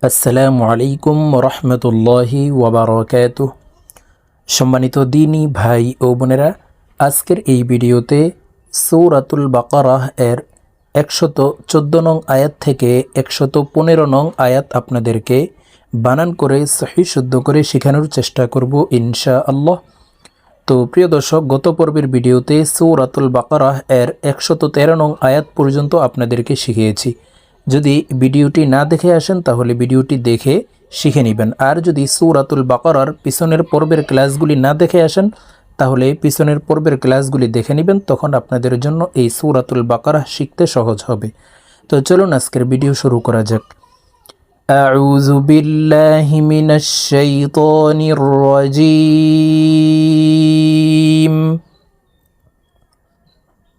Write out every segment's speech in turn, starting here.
আসসালামু আলাইকুম রহমতুল্লাহি ওয়াবারাকাতুহ। সম্মানিত দিনী ভাই ও বোনেরা, আজকের এই ভিডিওতে সূরাতুল বাকারাহ এর 114 নং আয়াত থেকে 115 নং আয়াত আপনাদেরকে বানান করে সহি শুদ্ধ করে শেখানোর চেষ্টা করব ইনশাআল্লাহ। তো প্রিয় দর্শক, গত পর্বের ভিডিওতে সূরাতুল বাকারাহ এর 113 নং আয়াত পর্যন্ত আপনাদেরকে শিখিয়েছি। যদি ভিডিওটি না দেখে আসেন তাহলে ভিডিওটি দেখে শিখে নেবেন, আর যদি সূরাতুল বাকারার পিছনের পর্বের ক্লাসগুলি না দেখে আসেন তাহলে পিছনের পর্বের ক্লাসগুলি দেখে নেবেন, তখন আপনাদের জন্য এই সূরাতুল বাকারাহ শিখতে সহজ হবে। তো চলুন আজকের ভিডিও শুরু করা যাক। আউযু বিল্লাহি মিনাশ শাইতানির রাজীম।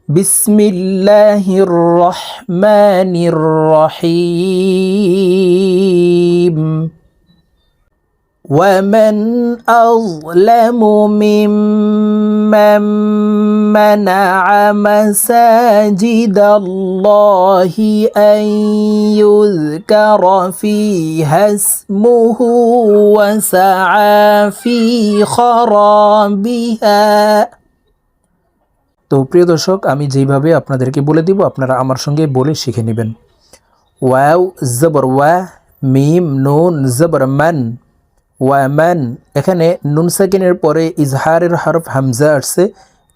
বিসমিল্লাহির রহমানির রহিম। ومن أظلم ممن منع مساجد الله أن يذكر فيها اسمه وسعى في خرابها। তো প্রিয় দর্শক, আমি যেইভাবে আপনাদেরকে বলে দিব আপনারা আমার সঙ্গে বলে শিখে নেবেন। ওয়াও জবর ওয়া, মিম নুন জবর মান, ওয়ামান। এখানে নুন সাকিনের পরে ইজহারের হরফ হামজা আসছে,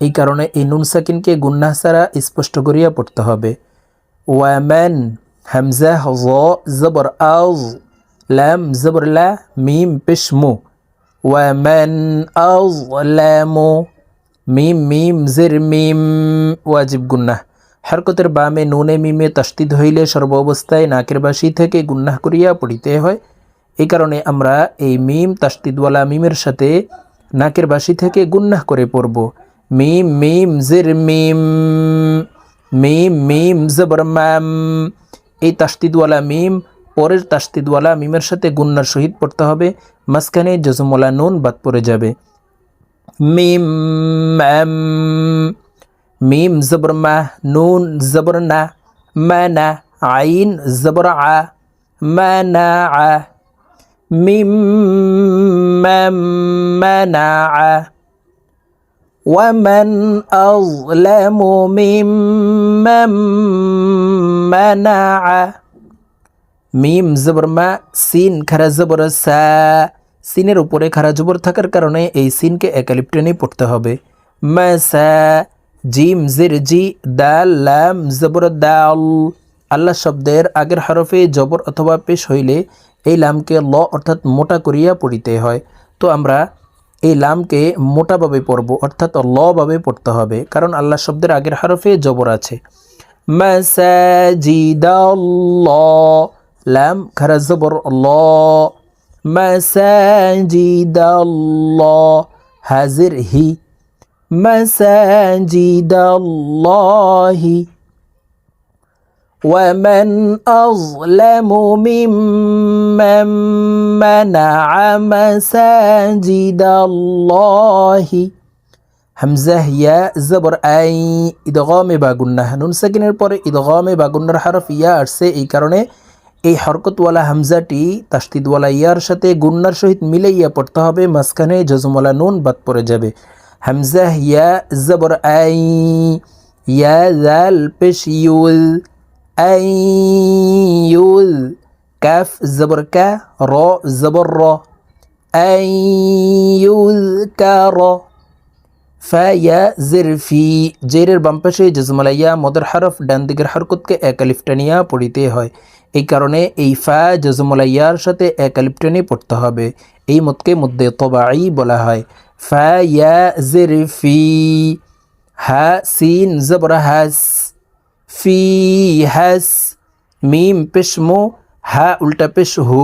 এই কারণে এই নুন সাকিনকে গুন্নাহ ছাড়া স্পষ্ট করিয়া পড়তে হবে। ওয়ামান হামজা জ জবর আজ, লাম জবর লা, মিম পেশ মু। ওয়ামান আযলামু, মিম মিম জের মিম ওয়াজিব গুন্নাহ। হরকতের বামে নুনে মিমে তাসদিদ হইলে সর্ব অবস্থায় নাকের বাসি থেকে গুন্নাহ করিয়া পড়িতে হয়। এই কারণে আমরা এই মিম তাসদিদওয়ালা মিমের সাথে নাকের বাসি থেকে গুন্নাহ করে পড়ব। মিম মিম জের মিম, মিম মিম জবর মাম। এই তাসদিদওয়ালা মিম পরের তাসদিদওয়ালা মিমের সাথে গুন্নার সহিত পড়তে হবে, মাঝখানে জজমওয়ালা নুন বাদ পড়ে যাবে। মিম মাম, মিম জবর মা, নুন জবর না, মানা, আইন জবর আ, মানা আ। ممن منع ومن أظلم ممن منع। মিম জবর মা, সিন খারা জবর সা, সিনের উপরে খারা জবর থাকার কারণে এই সিনকে একালিপ টেনে পড়তে হবে। মাসা, জিম জের জি, দাল লাম জবর দাল। আল্লাহ শব্দের আগের হরফে জবর অথবা পেশ হইলে এই লামকে ল অর্থাৎ মোটা করিয়া পড়িতে হয়। তো আমরা এই লামকে মোটাভাবে পড়ব, অর্থাৎ ল ভাবে পড়তে হবে, কারণ আল্লাহ শব্দের আগের হরফে জবর আছে। মাসাজিদাল্লাহ, লাম খারা জবর ল, মাসাজিদাল্লাহ, হাজির হি, মাসাজিদাল্লাহি। ومن أظلم ممن منع مساجد الله। হামজা ইয়া জবর আই, ইদগামে বা গুন্নাহ। নুন সাকিনের পরে ইদগামে বা গুন্নার হরফ ইয়া আসছে, এই কারণে এই হরকতওয়ালা হামজাটি তাসদিদওয়ালা ইয়ার সাথে গুন্নার সহিত মিলাইয়া পড়তে হবে, মাঝখানে জজমওয়ালা নুন বাদ পড়ে যাবে। হামজা ইয়া জবর আই, ইয়া জাল পেশ ইউল, আইয়ুল, কাফ জবর কা, র জবর র, আইয়ুল কার। ফায়া জের ফি, জেরের বাম পাশে জজমালাইয়া মদের হরফ ডান দিকের হরকতকে এক আলিফ টানিয়া পড়িতে হয়, এই কারণে এই ফা জজমালাইয়ার সাথে এক আলিফ টেনে পড়তে হবে। এই মতকে মধ্যে তবাই বলা হয়। ফায়া জের ফি, হা সিন জবর হাস, ফি হাস, মিম পেশ মো, হা উল্টা পেশ হু।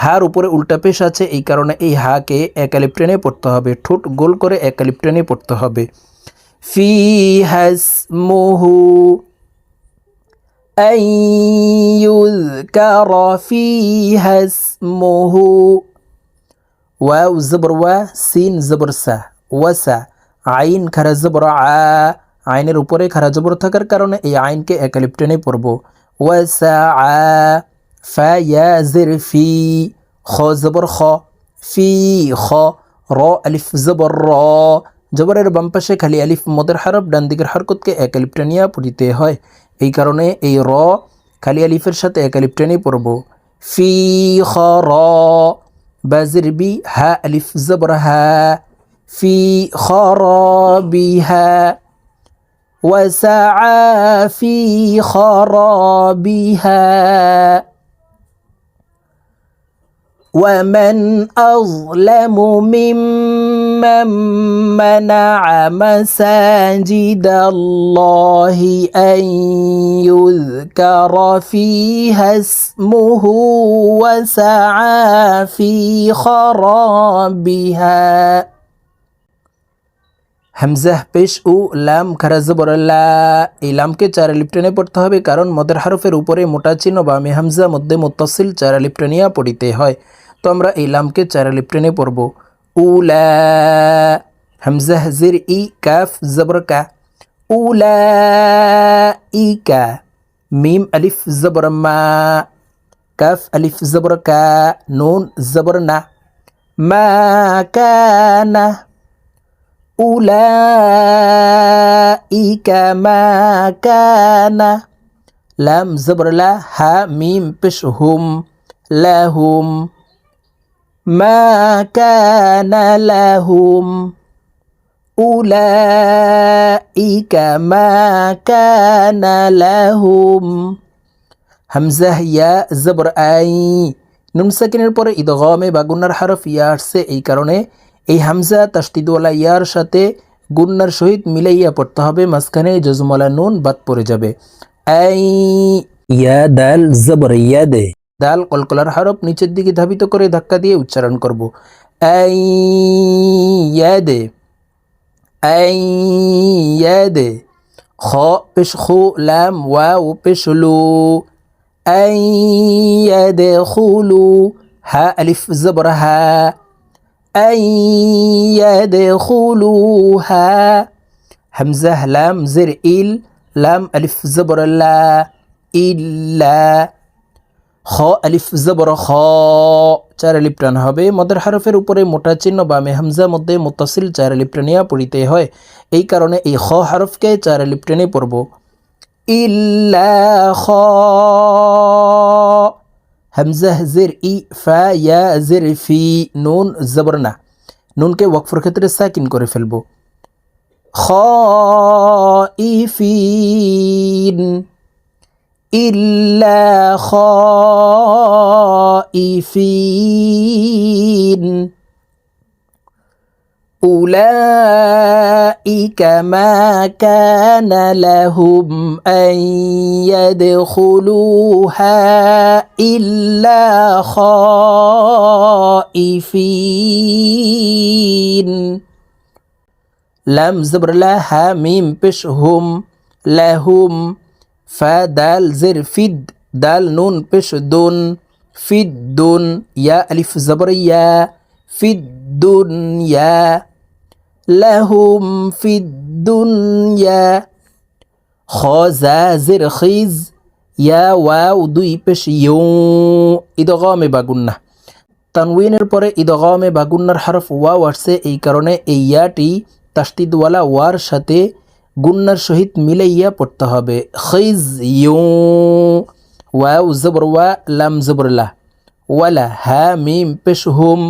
হার উপরে উল্টা পেশ আছে, এই কারণে এই হাকে একালিপ টেনে পড়তে হবে, ঠোঁট গোল করে একালিপ টেনে পড়তে হবে। ফি হাস মুহু আইয়ুযকার ফি হাস মুহু। ওয়াও জবর ওয়া, সিন জবর সা, ওয়াসা, আইন খারা জবর আ, আইনের উপরে খারা জবর থাকার কারণে এই আইনকে একালিপ টেনে পড়ব। ওয়াসা আ, ফা ইয়া জের ফি, খ জবর খ, ফি খ, র আলিফ জবর র, জবরের বাম পাশে খালি আলিফ মদের হরফ, ডান দিকের হরকতকে এক আলিফ টানিয়া পড়িতে হয়। এই কারণে এই র খালি আলিফের সাথে এক আলিফ টেনে পড়ব। ফি খ র, বাজের বি, হা আলিফ জবর হা, ফি খ র বি হা, وسعى في خرابها ومن أظلم ممن منع مساجد الله أن يذكر فيها اسمه وسعى في خرابها। হামজাহ পেশ ও লাম খারা জবর লা, এই লামকে চার আলিফ টেনে পড়তে হবে, কারণ মদের হরফের উপরে মোটা চিহ্ন বা হামজা মধ্যে মুত্তাসিল চার আলিফ টেনিয়া পড়িতে হয়। তো আমরা এই লামকে চার আলিফ টেনে পড়ব। উলা, হামজাহ জের ই, কাফ জবর কা, উলা ইকা, মিম আলিফ জবর মা, কাফ আলিফ জবর কা, নুন জবর না, মা কানা, أولئك ما كان، لام زبر لا، ها ميم بش هم، لهم، ما كان لهم، أولئك ما كان لهم। হামজা ইয়া জবর আই, নুন সাকিনের পরে ইদগামে বা গুন্নার হরফ ইয়া আসছে, এই কারণে এই হামজা তাসদিদওয়ালা ইয়ার সাথে গুন্নার সহিত মিলাইয়া পড়তে হবে, মাঝখানে জজমওয়ালা নুন বাদ পড়ে যাবে। আই, ইয়া দাল জবর ইয়াদে, দাল কলকলার হরফ নিচের দিকে ধাবিত করে ধাক্কা দিয়ে উচ্চারণ করব। আই ইয়াদে, আই ইয়াদে, খ পেশ খু, লাম ওয়াও পেশ লু, আই ইয়াদে খুলু, হা আলিফ জবর হা, أن يدخلوها، همزة لام زر إل، لام ألف زبر لا، إلا، خ ألف زبر خا، চার আলিফ টান হবে। মদের হরফের উপরে মোটা চিহ্ন বামে হামজা মধ্যে মুত্তাসিল চার আলিফ টানিয়া পড়িতে হয়, এই কারণে এই খ হরফকে চার আলিফ টেনে পড়ব। ইল্লা খ, হামজাহ জের ই, ফা ইয়া জের ফি, নুন জবর না, নুনকে ওয়াকফের ক্ষেত্রে সাকিন করে ফেলব। খাইফিন, ইল্লা খাইফিন, أولئك ما كان لهم أن يدخلوها إلا خائفين، لام زبر لها ميم بش هم، لهم، فدال زر فد، دال نون بش دون، فد دون، يا ألف زبر يا، في الدنيا، لهم في الدنيا، خازا زر خيز، يا واو দুই পেশ ইউ, ইদগামে বা গুন্না, তানউইনের পরে ইদগামে বা গুন্নার হরফ ওয়াও আসছে, এই কারণে এই ইয়াটি তাসদিদওয়ালা ওয়ার সাথে গুন্নার সহিত মিলাইয়া পড়তে হবে। খিজ ইউ, ওয়াও জবর ওয়া, লাম জবর লা, ওয়ালা, হা মিম পেশ হুম,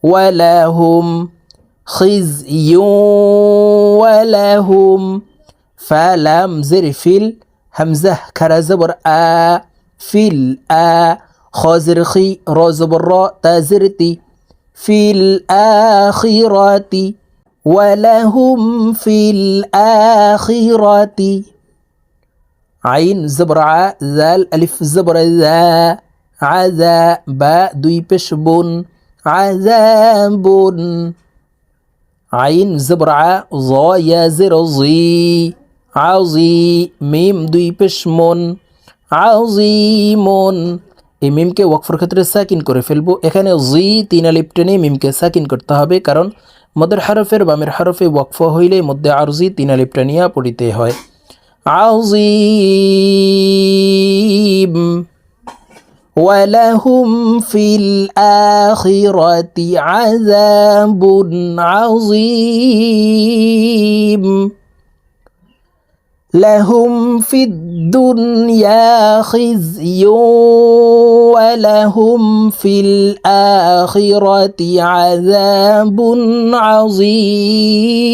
ولهم خزي ولهم، فلام زر فيل، همزة كرا زبر آ، فيل آ، خازر خي، را زبر را، تازرتي، في الآخرة، ولهم في الآخرة، عين زبر ع، ذال ألف زبر ذا، عذا، باء দুই পেশ বুন، عذاب، عين زبر ع، ظا يا زر ظي، عظي، ميم দুই পেশ মুন, عظيم, এই মিমকে ওয়াকফের ক্ষেত্রে সাকিন করে ফেলবো। এখানে জি তিন আলিফ টেনে মিমকে সাকিন করতে হবে, কারণ মদের হরফের বামের হরফে ওয়াকফ হইলে মধ্যে আরজি তিন আলিফ টানিয়া পড়িতে হয়। عظيم, ولهم في الآخرة عذاب عظيم لهم في الدنيا خزي ولهم في الآخرة عذاب عظيم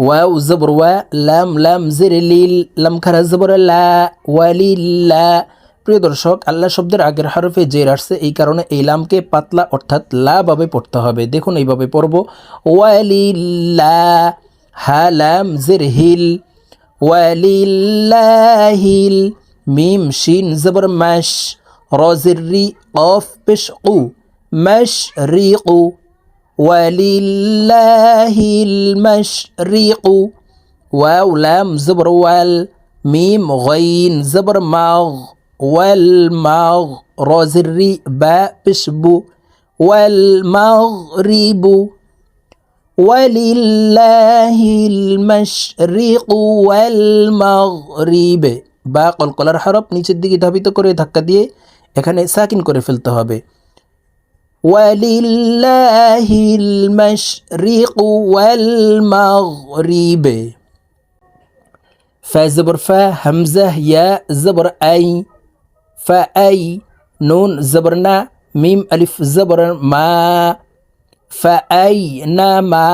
ওয়াও জবর ওয়া লাম লাম জের লিল লাম খারা জবর লা ওয়ালিল্লা। প্রিয় দর্শক, আল্লাহ শব্দের আগের হরফে জের আসছে, এই কারণে এই লামকে পাতলা অর্থাৎ লা ভাবে পড়তে হবে। দেখুন এইভাবে পড়ব, ওয়ালিল্লা হা লাম জের হিল ওয়ালিল্লাহিল মিম শিন জবর মাশ র জের রি কফ পেশ কু মাশ রি কু ولله المشرق واو لام زبر وال ميم غين زبر ماغ والماغ روزري با بشبو والمغرب ولله المشرق والمغرب বা কলকলার হরফ নিচের দিকে ধাবিত করে ধাক্কা দিয়ে এখানে সাকিন করে ফেলতে হবে। ولله المشرق والمغرب فا زبر فا همزة يا زبر أي فأي نون زبرنا ميم ألف زبر ما فأينما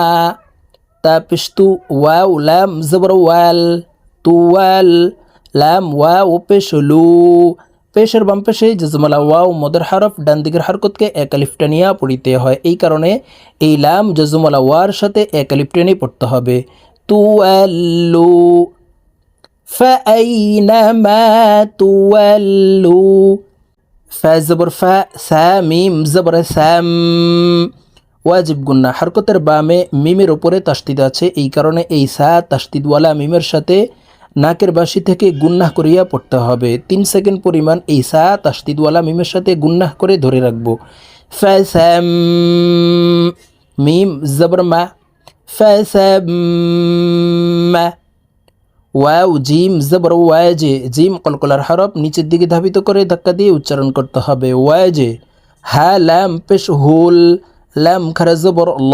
تا پشتو واو لام زبر وال توال لام واو پشلو পেশের বাম পেশে জজমালা ওয়াও মদের হরফ ডান দিকের হরকতকে এক আলিফ টানিয়া পড়িতে হয়, এই কারণে এই লাম জজমালা ওয়ার সাথে এক আলিফ টেনে পড়তে হবে। তুয়াল্লু ফাআইনামা তুয়াল্লু ফা জবর ফা সা মিম জবর সাম ওয়াজিব গুন্না হরকতের বামে মিমের উপরে তাসদিদ আছে, এই কারণে এই সা তাসদিদওয়ালা মিমের সাথে নাকের বাসি থেকে গুন্নাহ করিয়া পড়তে হবে। 3 সেকেন্ড পরিমাণ এই সা তাসদিদওয়ালা মিমের সাথে গুন্নাহ করে ধরে রাখবো। ফাসাম মিম জবর মা ফাসাম্মা ওয়াও জিম জবর ওয়াজে জিম কলকলার হরফ নিচের দিকে ধাবিত করে ধাক্কা দিয়ে উচ্চারণ করতে হবে ওয়াজে। হা লাম পেশ হুল লাম খারা জবর ল,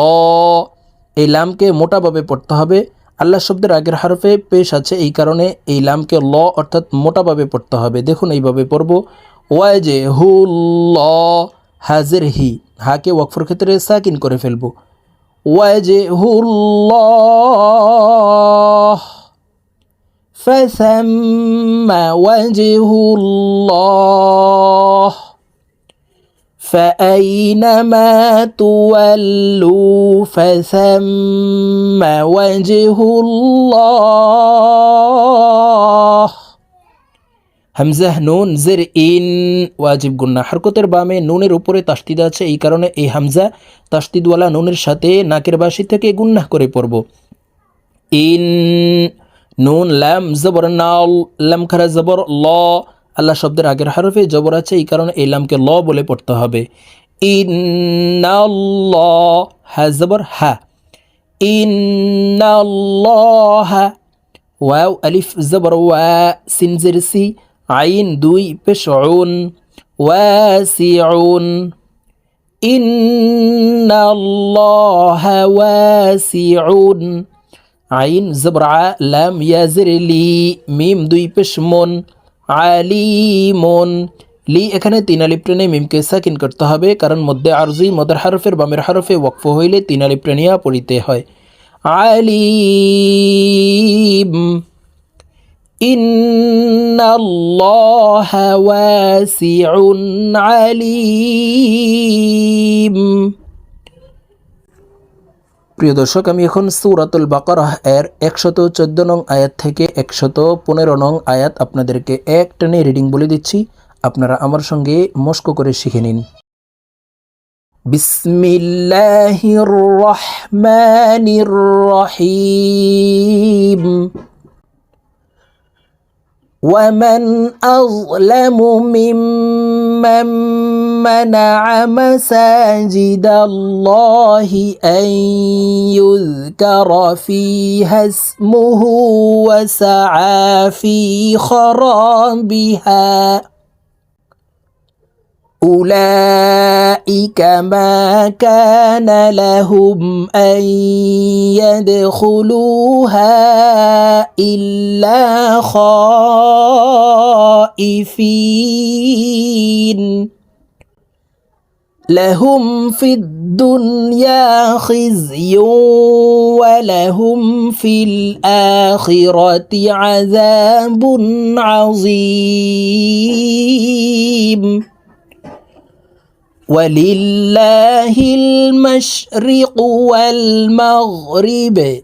এই লামকে মোটাভাবে পড়তে হবে। আল্লাহ শব্দের আগের হরফে পেশ আছে, এই কারণে এই লামকে ল অর্থাৎ মোটাভাবে পড়তে হবে। দেখুন এইভাবে পড়ব, ওয়াজে হুল হাজের হি হাকে ওয়াকফর ক্ষেত্রে সাকিন করে ফেলব। ওয়াজে হুল ফাসাম্মা ওয়াজহুল্লাহ فأينما تولوا فثم وجه الله হামজা নুন জের ইন ওয়াজিব গুন্না হরকতের বামে নুনের উপরে তাসদিদ আছে, এই কারণে এই হামজা তাসদিদওয়ালা নুনের সাথে নাকের বাসি থেকে গুন্নাহ করে পড়ব। ইন নুন লাম জবর নাল লাম খারা জবর ল, আল্লাহ শব্দের আগের হরফে জবর আছে, এই কারণে এই লামকে ল বলে পড়তে হবে। ইন্নাল্লাহ হা জবর হা ইন্নাল্লাহ ওয়াও আলিফ জবর ওয়া সিন জের সি আইন দুই পেশ উন ওয়াসিউন ইন্নাল্লাহ ওয়াসিউন আইন জবর আ লাম ইয়া জের লি মিম দুই পেশ মুন আলিমুন লি এখানে 3 আলিফ টেনে মিমকে সাকিন করতে হবে, কারণ মধ্যে আরজি মদের হরফের বামের হরফে ওয়াকফ হইলে 3 আলিফ টেনিয়া পড়িতে হয়। আলিম ইন্নাল্লাহা ওয়াসিউন আলিম। প্রিয় দর্শক, আমি এখন সূরাতুল বাকারাহ এর 114 নং আয়াত থেকে 115 নং আয়াত আপনাদেরকে এক টানে রিডিং বলে দিচ্ছি, আপনারা আমার সঙ্গে মস্ক করে শিখে নিন। বিসমিল্লাহির রহমানির রহিম। ومن أظلم ممن من منع مساجد الله أن يذكر فيها اسمه وسعى في خرابها أولئك ما كان لهم أن يدخلوها إلا خائفين لهم في الدنيا خزي ولهم في الآخرة عذاب عظيم ولله المشرق والمغرب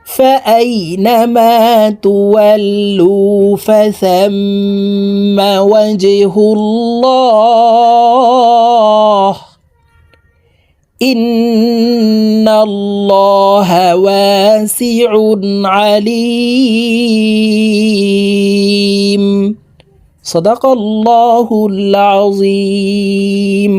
فأينما تولوا فثم وجه الله إن الله واسع عليم صدق الله العظيم